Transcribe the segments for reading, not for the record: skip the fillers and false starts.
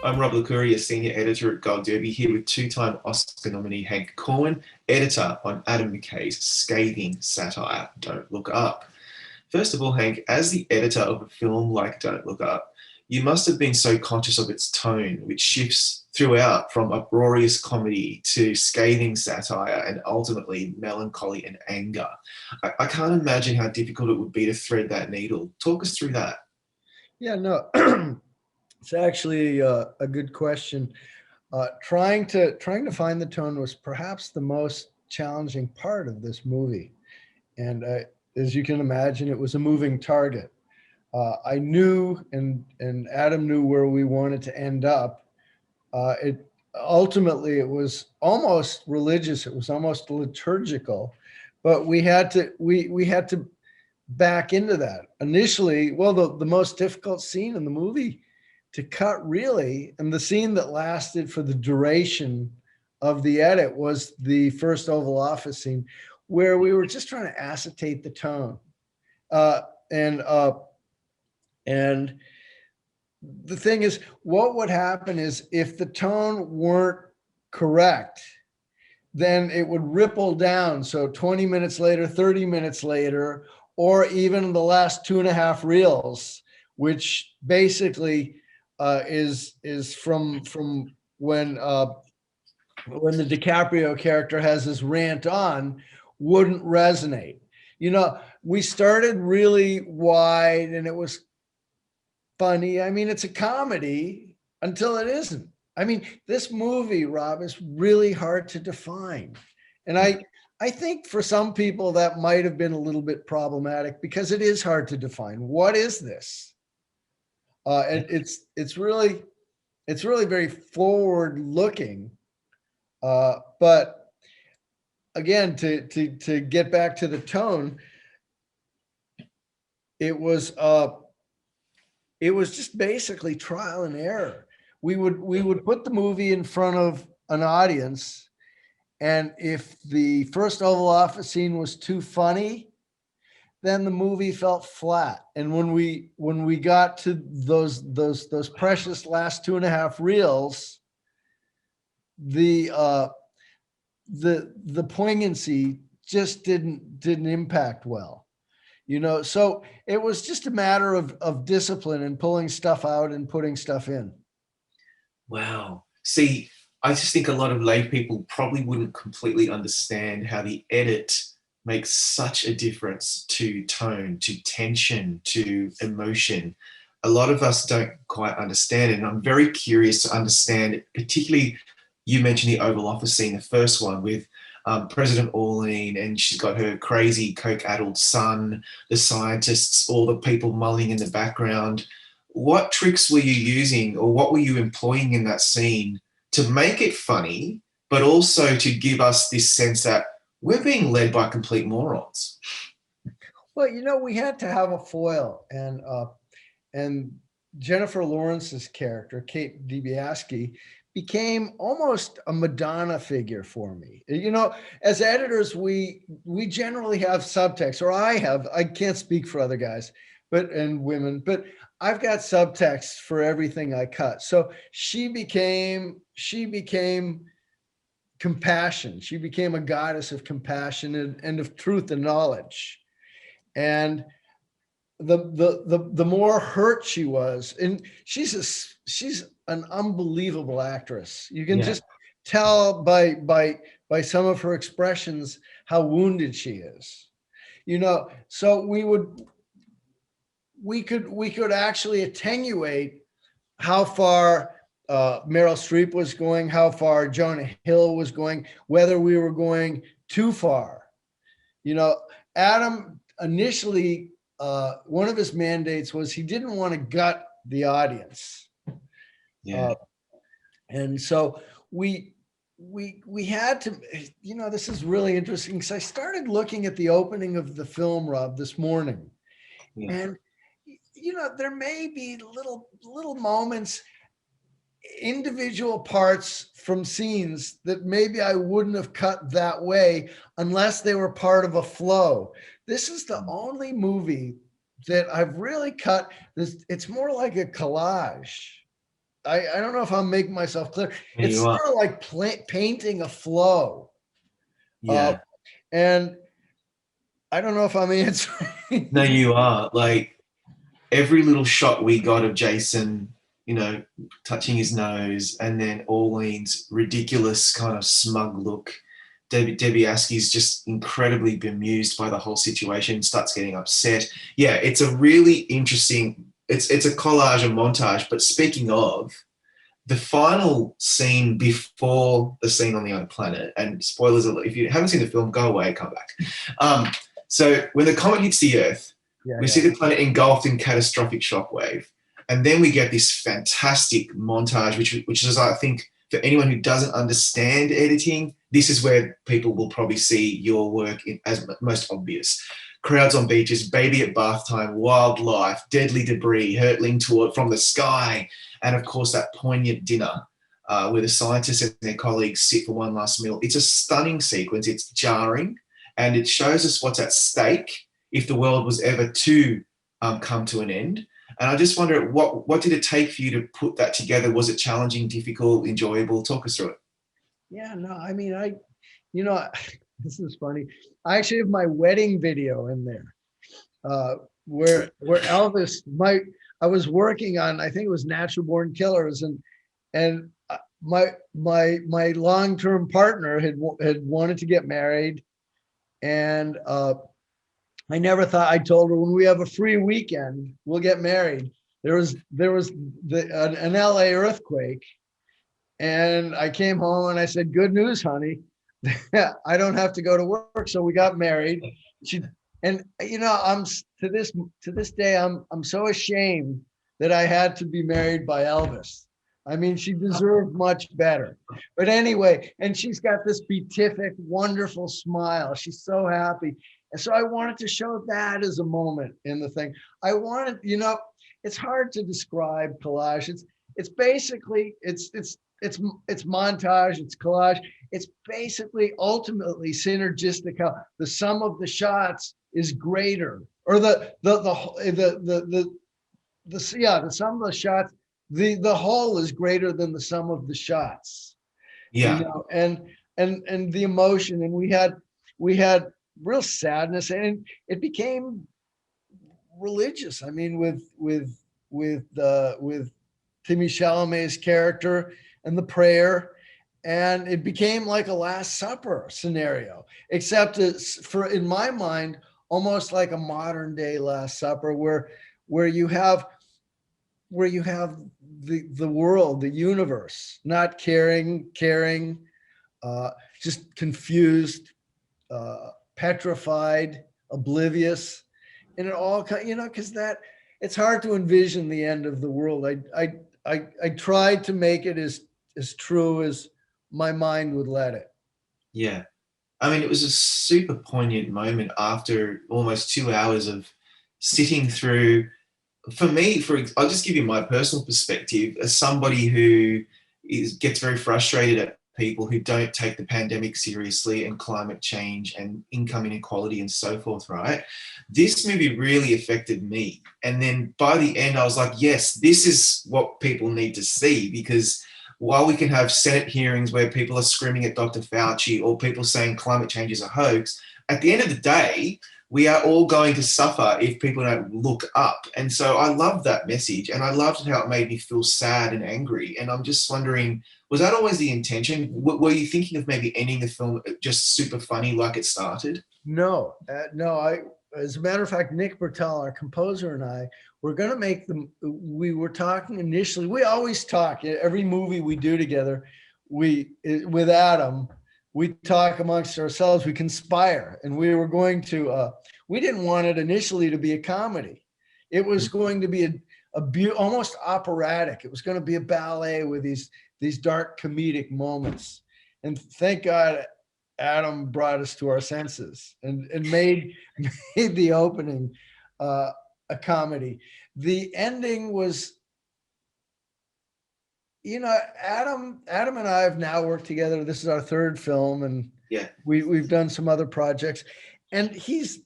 I'm Rob Licuria, Senior Editor at Gold Derby, here with two-time Oscar nominee Hank Corwin, editor on Adam McKay's scathing satire, Don't Look Up. First of all, Hank, as the editor of a film like Don't Look Up, you must have been so conscious of its tone, which shifts throughout from uproarious comedy to scathing satire and ultimately melancholy and anger. I can't imagine how difficult it would be to thread that needle. Talk us through that. Yeah, no, it's actually a good question. Trying to find the tone was perhaps the most challenging part of this movie, and as you can imagine, it was a moving target. I knew, and Adam knew where we wanted to end up. It ultimately it was almost religious. It was almost liturgical, but we had to back into that initially. Well, the most difficult scene in the movie to cut, really, and the scene that lasted for the duration of the edit, was the first Oval Office scene, where we were just trying to acetate the tone. And the thing is, what would happen is if the tone weren't correct, then it would ripple down. So 20 minutes later, 30 minutes later, or even the last 2.5 reels, which basically is from when the DiCaprio character has his rant on, wouldn't resonate. You know, we started really wide and it was funny. I mean, it's a comedy until it isn't. I mean, this movie, Rob, is really hard to define. And I think for some people that might have been a little bit problematic because it is hard to define. What is this? And it's really very forward looking. But again, to get back to the tone, it was just basically trial and error. We would put the movie in front of an audience, and if the first Oval Office scene was too funny, then the movie felt flat. And when we got to those precious last 2.5 reels, the poignancy just didn't impact well. You know, so it was just a matter of discipline and pulling stuff out and putting stuff in. Wow. See, I just think a lot of lay people probably wouldn't completely understand how the edit makes such a difference to tone, to tension, to emotion. A lot of us don't quite understand it. And I'm very curious to understand, particularly you mentioned the Oval Office scene, the first one with President Orlean, and she's got her crazy coke-addled son, the scientists, all the people mulling in the background. What tricks were you using, or what were you employing in that scene to make it funny, but also to give us this sense that we're being led by complete morons? Well, you know, we had to have a foil, and Jennifer Lawrence's character, Kate DiBiase, became almost a Madonna figure for me. You know, as editors, we generally have subtext, or I can't speak for other guys, and women, but I've got subtext for everything I cut. So she became compassion. She became a goddess of compassion and of truth and knowledge. And the more hurt she was, and she's an unbelievable actress. You can just tell by some of her expressions how wounded she is. You know, so we could actually attenuate how far Meryl Streep was going, how far Jonah Hill was going, whether we were going too far. You know, Adam initially, one of his mandates was he didn't want to gut the audience. And so we had to, you know, this is really interesting because I started looking at the opening of the film, Rob, this morning. And, you know, there may be little moments, individual parts from scenes that maybe I wouldn't have cut that way unless they were part of a flow. This is the only movie that I've really cut this. It's more like a collage I don't know if I'm making myself clear. There It's you are. sort of like painting a flow. Yeah. And I don't know if I'm answering. No, you are. Like every little shot we got of Jason, touching his nose, and then Orlean's ridiculous kind of smug look. Debbie Askey's just incredibly bemused by the whole situation, starts getting upset. Yeah, it's a really interesting. It's a collage and montage. But speaking of, the final scene before the scene on the other planet, and spoilers alert, if you haven't seen the film, go away, come back. So when the comet hits the Earth, we see the planet engulfed in catastrophic shockwave. And then we get this fantastic montage, which is, I think, for anyone who doesn't understand editing, this is where people will probably see your work as most obvious. Crowds on beaches, baby at bath time, wildlife, deadly debris hurtling from the sky, and of course that poignant dinner where the scientists and their colleagues sit for one last meal. It's a stunning sequence. It's jarring, and it shows us what's at stake if the world was ever to come to an end. And I just wonder, what did it take for you to put that together? Was it challenging, difficult, enjoyable? Talk us through it. Yeah, no, I mean, this is funny. I actually have my wedding video in there, where Elvis, I was working on, I think it was Natural Born Killers, and my long-term partner had wanted to get married, and I never thought. I told her, when we have a free weekend, we'll get married. There was an LA earthquake, and I came home and I said, "Good news, honey. I don't have to go to work." So we got married. I'm to this day, I'm so ashamed that I had to be married by Elvis. I mean, she deserved much better. But anyway, and she's got this beatific, wonderful smile. She's so happy. And so I wanted to show that as a moment in the thing. I wanted, it's hard to describe collage. It's basically, it's montage, it's collage. It's basically ultimately synergistic. How the sum of the shots is greater, or the sum of the shots, the whole is greater than the sum of the shots. Yeah. And the emotion, and we had real sadness, and it became religious. I mean, with Timmy Chalamet's character and the prayer, and it became like a Last Supper scenario, except in my mind, almost like a modern day Last Supper, where you have the world, the universe, not caring, just confused, petrified, oblivious, and it all, because it's hard to envision the end of the world. I tried to make it as true as my mind would let it. Yeah. I mean, it was a super poignant moment after almost 2 hours of sitting through. For me, I'll just give you my personal perspective as somebody who gets very frustrated at people who don't take the pandemic seriously and climate change and income inequality and so forth, right? This movie really affected me. And then by the end, I was like, yes, this is what people need to see, because while we can have Senate hearings where people are screaming at Dr. Fauci or people saying climate change is a hoax, at the end of the day, we are all going to suffer if people don't look up. And so I loved that message, and I loved how it made me feel sad and angry. And I'm just wondering, was that always the intention? Were you thinking of maybe ending the film just super funny like it started? No. As a matter of fact, Nick Bertel, our composer, and I, we're going to make them. We were talking initially. We always talk. Every movie we do together, with Adam, we talk amongst ourselves. We conspire, and we were going to. We didn't want it initially to be a comedy. It was going to be almost operatic. It was going to be a ballet with these dark comedic moments. And thank God Adam brought us to our senses and made the opening a comedy. The ending was, Adam and I have now worked together. This is our third film, and yeah, we've done some other projects, and he sort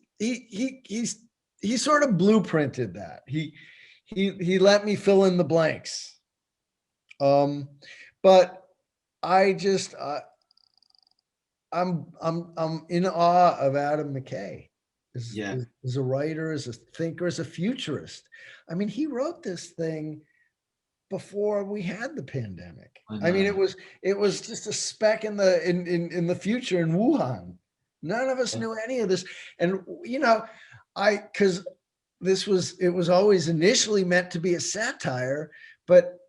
of blueprinted that. He let me fill in the blanks. But I just, I'm in awe of Adam McKay Yeah. as a writer, as a thinker, as a futurist. I mean, he wrote this thing before we had the pandemic. I I mean, know. it was just a speck in the in the future in Wuhan. None of us Yeah. knew any of this. And because it was always initially meant to be a satire, but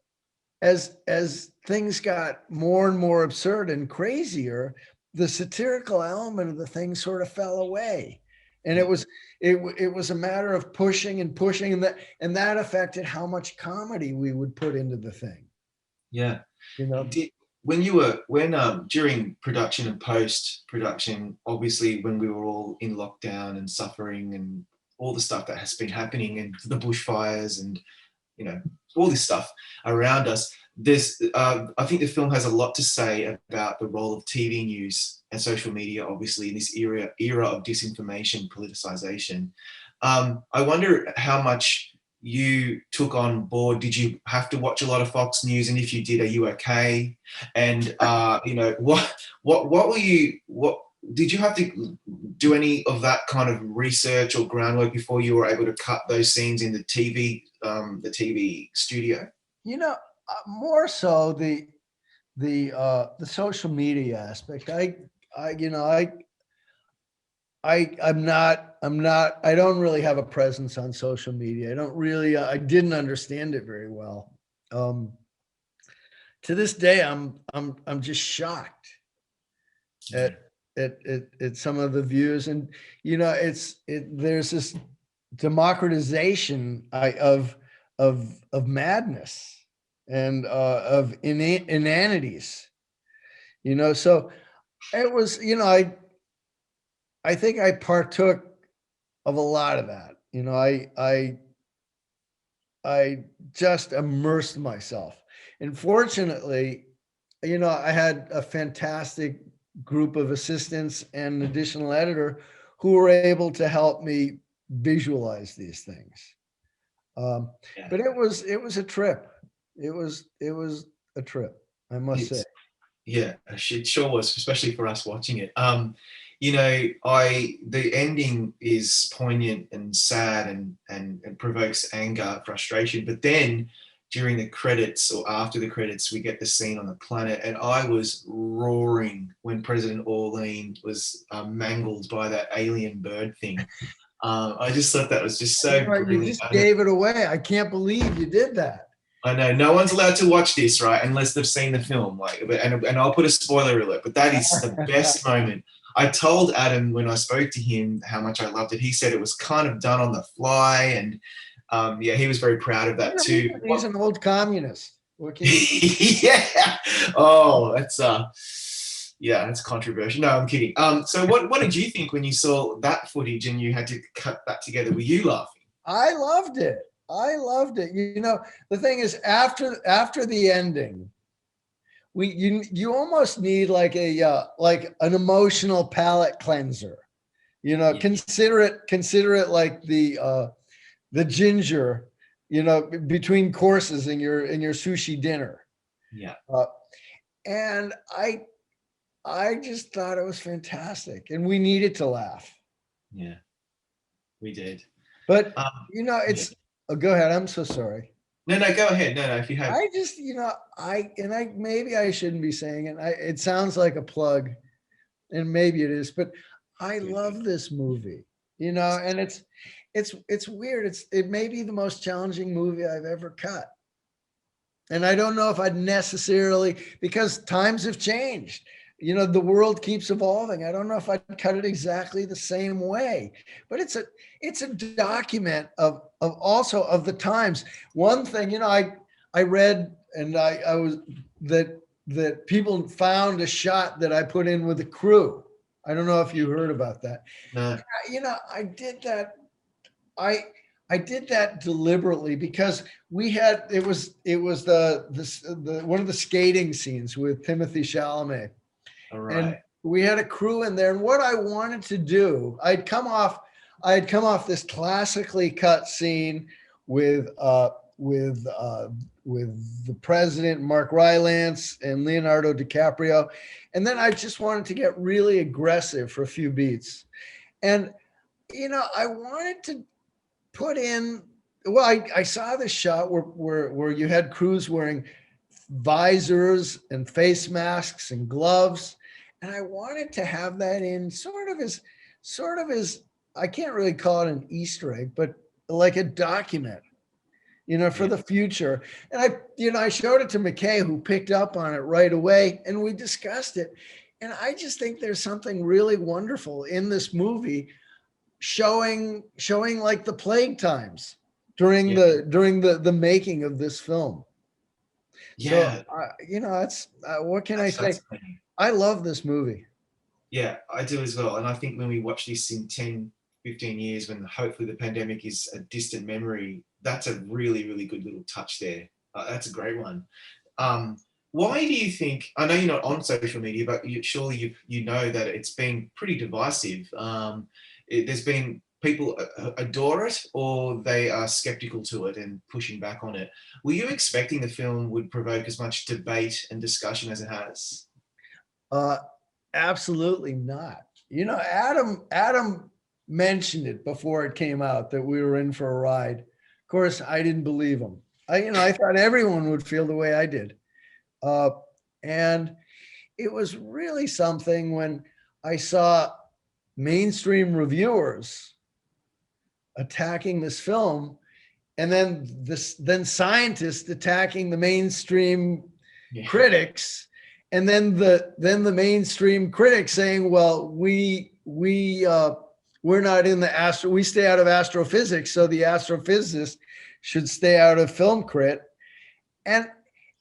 as things got more and more absurd and crazier, the satirical element of the thing sort of fell away. And Yeah. it was a matter of pushing and pushing, and that affected how much comedy we would put into the thing. Yeah. You know, When during production and post production, obviously when we were all in lockdown and suffering and all the stuff that has been happening and the bushfires and all this stuff around us, I think the film has a lot to say about the role of TV news and social media, obviously in this era of disinformation, politicization. I wonder how much you took on board. Did you have to watch a lot of Fox News? And if you did, are you okay? And what did you have to do any of that kind of research or groundwork before you were able to cut those scenes in the TV studio? more so the social media aspect. I don't really have a presence on social media. I don't really, I didn't understand it very well. To this day, I'm just shocked at some of the views. And, there's this democratization of madness and of inanities, so it was, I think I partook of a lot of that. I just immersed myself. And fortunately, I had a fantastic group of assistants and additional editor who were able to help me visualize these things. Yeah. But it was a trip. It was a trip, I must say. Yeah, it sure was, especially for us watching it. The ending is poignant and sad and provokes anger, frustration. But then during the credits or after the credits, we get the scene on the planet, and I was roaring when President Orlean was mangled by that alien bird thing. I just thought that was just so brilliant. You just gave it away. I can't believe you did that. I know no one's allowed to watch this, right, unless they've seen the film. And I'll put a spoiler alert, but that is the best moment. I told Adam when I spoke to him how much I loved it. He said it was kind of done on the fly, and he was very proud of that too. He's an old communist. What can you yeah. Oh, that's controversial. No, I'm kidding. So what did you think when you saw that footage and you had to cut that together? Were you laughing? I loved it. The thing is, after the ending, you almost need like an emotional palate cleanser. Yeah. Consider it like the ginger, between courses in your sushi dinner. Yeah. And I just thought it was fantastic, and we needed to laugh. Yeah, we did. But it's. Oh, go ahead. I'm so sorry. No, go ahead. No, if you have. I just, maybe I shouldn't be saying it. It sounds like a plug, and maybe it is, but I love this movie, and it's weird. It may be the most challenging movie I've ever cut. And I don't know if I'd necessarily, because times have changed. The world keeps evolving. I don't know if I'd cut it exactly the same way, but it's a document of also of the times. One thing, I read, and I was that people found a shot that I put in with the crew. I don't know if you heard about that. No. I did that. I did that deliberately because it was the one of the skating scenes with Timothée Chalamet. All right. And we had a crew in there. And what I wanted to do, I had come off this classically cut scene with with the president, Mark Rylance, and Leonardo DiCaprio. And then I just wanted to get really aggressive for a few beats. And, I wanted to put in, well, I saw this shot where you had crews wearing visors and face masks and gloves. And I wanted to have that in sort of as, I can't really call it an Easter egg, but like a document, for the future. And I showed it to McKay, who picked up on it right away, and we discussed it. And I just think there's something really wonderful in this movie showing like the plague times during the making of this film. Yeah. So, it's what can I say? I love this movie. Yeah, I do as well. And I think when we watch this in 10, 15 years, when hopefully the pandemic is a distant memory, that's a really, really good little touch there. That's a great one. Why do you think, I know you're not on social media, but surely you know that it's been pretty divisive. There's been people adore it, or they are skeptical to it and pushing back on it. Were you expecting the film would provoke as much debate and discussion as it has? Absolutely not. Adam mentioned it before it came out that we were in for a ride. Of course, I didn't believe him. I thought everyone would feel the way I did. And it was really something when I saw mainstream reviewers attacking this film, and then scientists attacking the mainstream critics, and then the mainstream critics saying, well, we're not in the we stay out of astrophysics, so the astrophysicists should stay out of film crit. And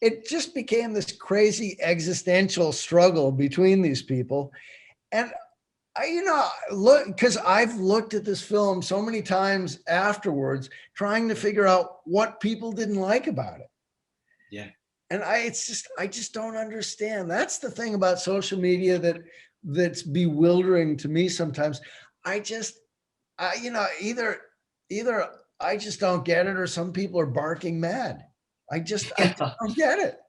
it just became this crazy existential struggle between these people. And look, because I've looked at this film so many times afterwards, trying to figure out what people didn't like about it. Yeah. And I just don't understand. That's the thing about social media that's bewildering to me sometimes. Either I just don't get it, or some people are barking mad. I just don't get it.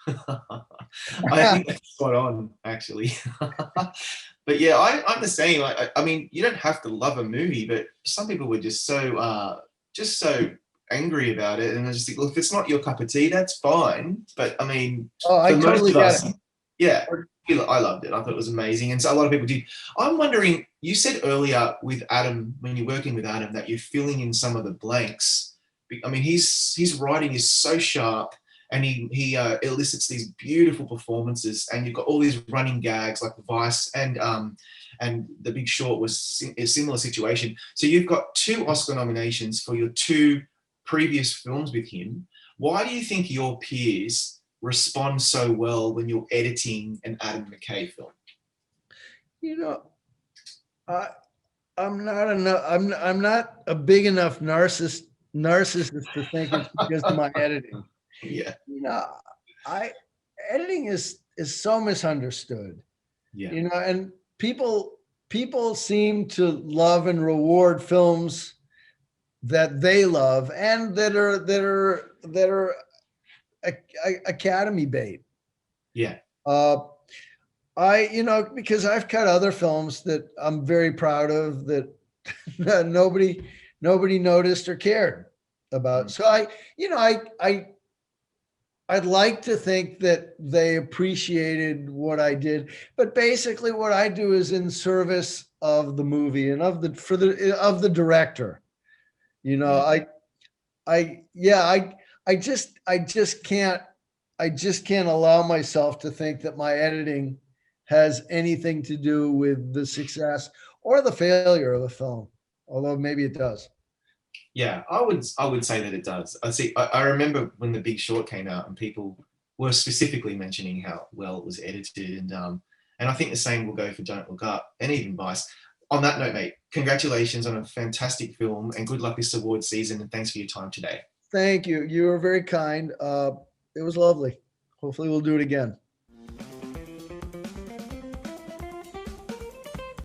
I think that's spot on, actually. But yeah, I'm the same. I mean, you don't have to love a movie, but some people were just so angry about it, and I just think, look, if it's not your cup of tea, that's fine. But I mean, I totally get it. Yeah, I loved it. I thought it was amazing, and so a lot of people did. I'm wondering, you said earlier with Adam, when you're working with Adam, that you're filling in some of the blanks. I mean, his writing is so sharp, and he elicits these beautiful performances, and you've got all these running gags like Vice and The Big Short was a similar situation. So you've got 2 Oscar nominations for your 2 previous films with him. Why do you think your peers respond so well when you're editing an Adam McKay film? I'm not a big enough narcissist to think it's because of my editing. Yeah. Editing is so misunderstood. Yeah. And people seem to love and reward films that they love and that are Academy bait. Yeah. Because I've cut other films that I'm very proud of that nobody noticed or cared about. So I'd like to think that they appreciated what I did, but basically what I do is in service of the movie and of the director. I just can't allow myself to think that my editing has anything to do with the success or the failure of the film, although maybe it does. Yeah, I would say that it does. I remember when The Big Short came out, and people were specifically mentioning how well it was edited, and I think the same will go for Don't Look Up and even Vice. On that note, mate, congratulations on a fantastic film, and good luck this award season, and thanks for your time today. Thank you. You were very kind. It was lovely. Hopefully we'll do it again.